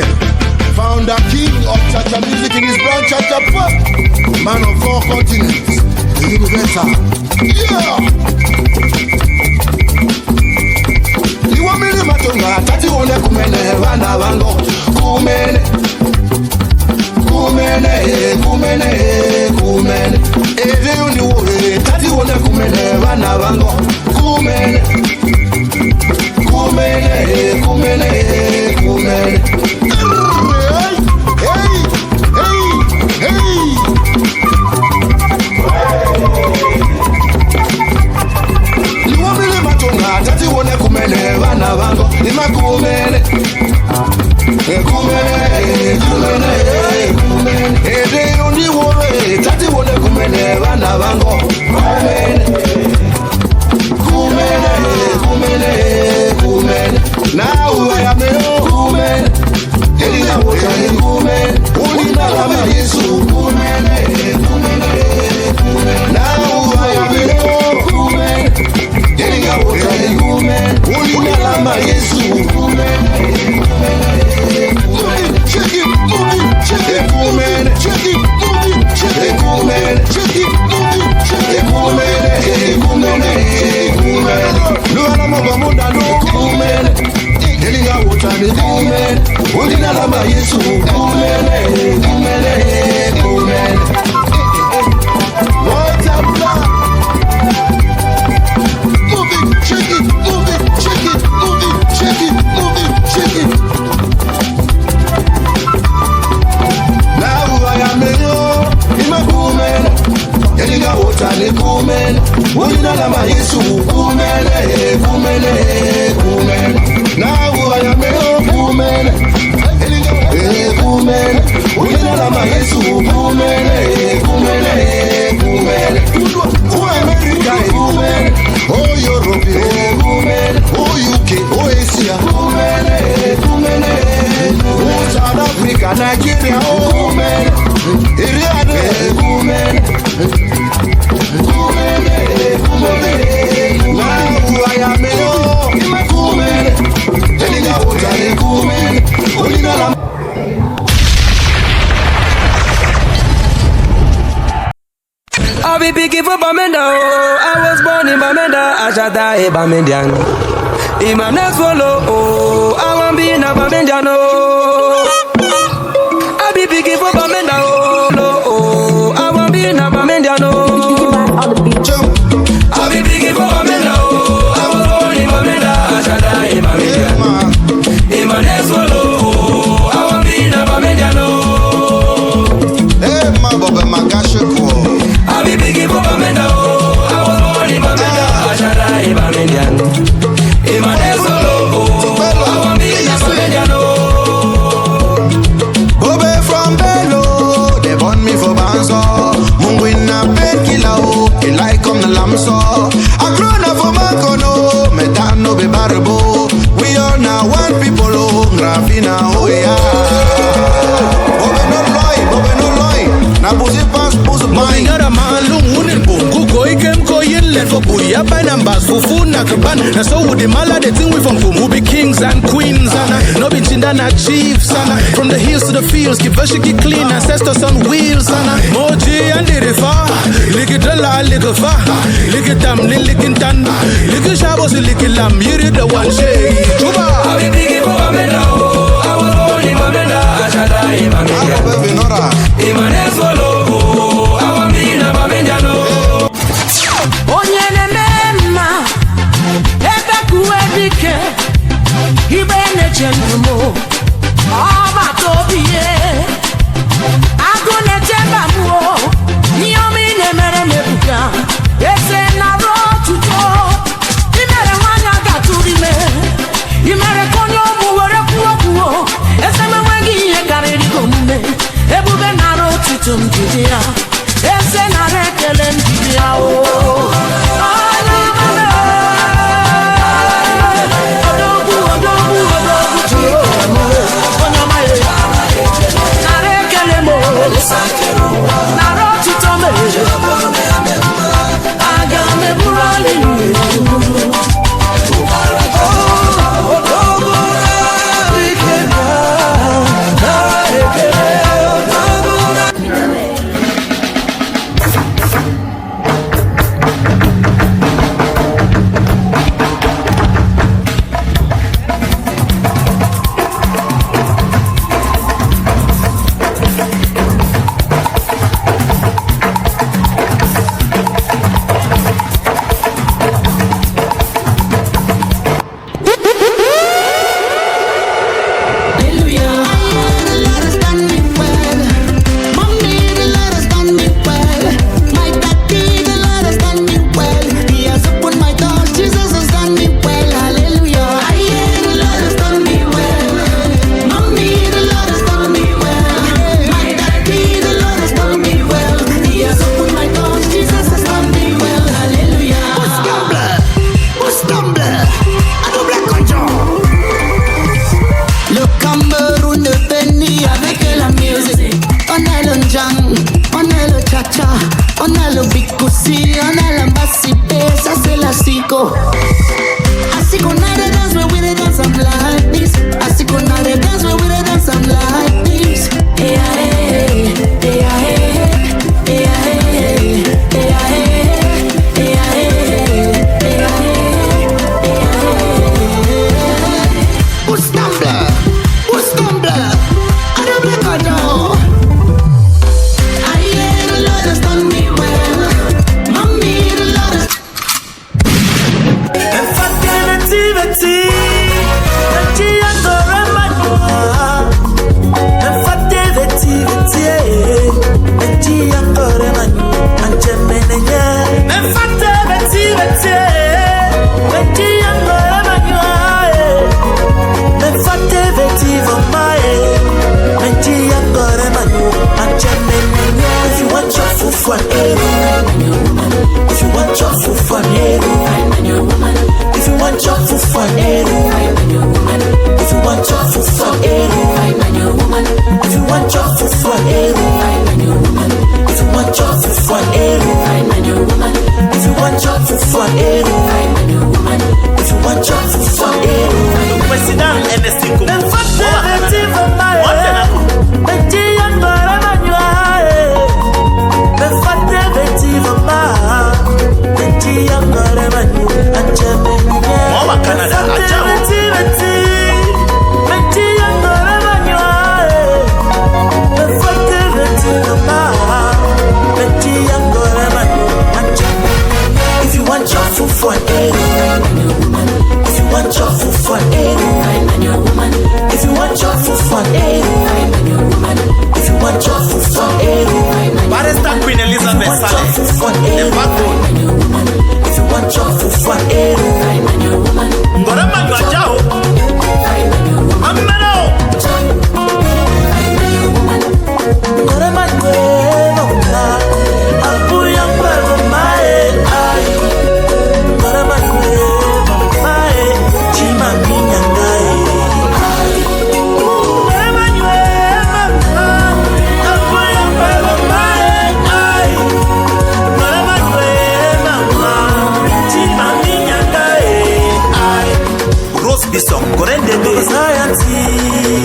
Mutengene, founder king of Cha-Cha music in his brand Cha-Cha Pop, man of 4 continents, the universal. Yeah! Iwamili matonga, tati wone kumene, wana wango, kumene. Kumene, kumene, kumene. Eze yundi wohe, tati wone kumene, wana wango, kumene. Kumene, kumene, kumene. Hey, hey, hey. Liwamili matonga, tati wone kumene, wana wango, lima kumene. Kumene, kumene, kumene. Ede yundi wohe, tati wone kumene, wana wango, kumene. Kumene, kumene, kumene. Now I am a woman. Elina Wotani woman. Ulina Lama Yesu woman. Now I am a woman. Elina Wotani woman. Ulina Lama Yesu woman. Check it, move it, check it, woman. Check it, move it, check it, woman. Check it, move it, check it, woman. Woman, woman. No, I'm a woman, no woman. Elinga wotani woman, Olina lama Yesu woman, woman, woman. What a plan! Move it, shake it, move it, shake it, move it, shake it, move it, shake it. Now I am a woman, Elinga wotani woman, Olina lama Yesu woman, woman, woman. Now I am a woman, woman. We know I'm a woman, woman, woman. Oh America, woman. Oh Europe, woman. Oh UK, oh Asia, woman, woman. Oh South Africa, Nigeria, woman. Iriana, woman, woman, woman. Now I am a woman. I'll be picking for Bamenda. I was born in Bamenda. I shall die a Bamendian. In my next follow, I won't be in a Bamendian. I'll be picking for Bamenda. I won't be in a Bamendian. I'll be picking for Bamenda. I was born in Bamenda. I shall die a Bamendian. In my next follow, I won't be in a Bamendian. Hey, my Baba, my gosh, I'll be picking for Bamenda. I was born in Bamenda. I shall die in Bamendian. In my next follow, I won't be in a Bamendian. Obe from Bello, they want me for Banzo. Mungu ina painkiller, he like on the lamso. I grown up for Makono, metano be barbo. We are now one people, Grafina, oh yeah. Obe no loy, na pussy pass, pussy mine. Ngara malung unin bungu koi kem koyin let for buya by numbers fufu na kaban. Na so would the mala the thing we from who be kings and queens and no be chindana chiefs and from the hills to the fields keep vashiki clean ancestors on wheels and moji and the rifa lick it la lick a fa lick it dam lick it tan lick it shabos lick it lam you the one shade chuba I'll be picking for Bamenda. I was born in Bamenda. I shall die in Bamendian. In my next follow, I won't be in a Bamendian. Onyene mema, ebe kuedike, ibene chendumo, oba tobiye, agone temba muo, niomi ne mere nebuka, ese na rotuto, imere wanya gaturime, imere konyo muwere kuo, ese me wengi ye kariri komume, ebube na rotuto mjidia, ese na rekele mjidia o. Odogu, odogu, odogu, odogu,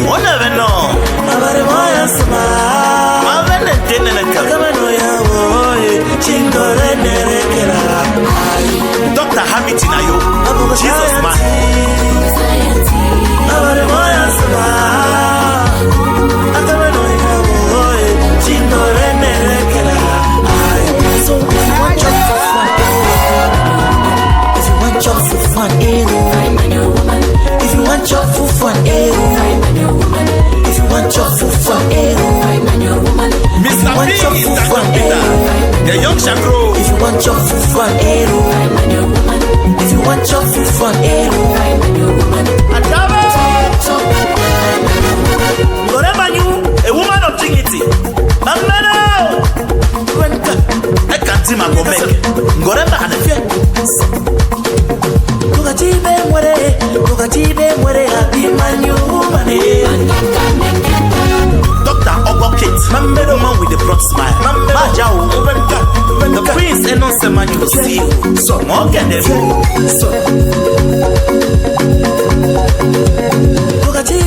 One never know. Dr. Hamitinayo, Jesus man. If you want your food fun, if you want your food fun, Mr. P is the young Shakro. if you want your food fun, if you want your food fun, Whatever you, a woman of dignity. Mamano! I can't see my go back. Goreba and a Dr. Ogokit, the man with the broad smile. Majao, the prince and non seman you see. So, more get them. Look at you,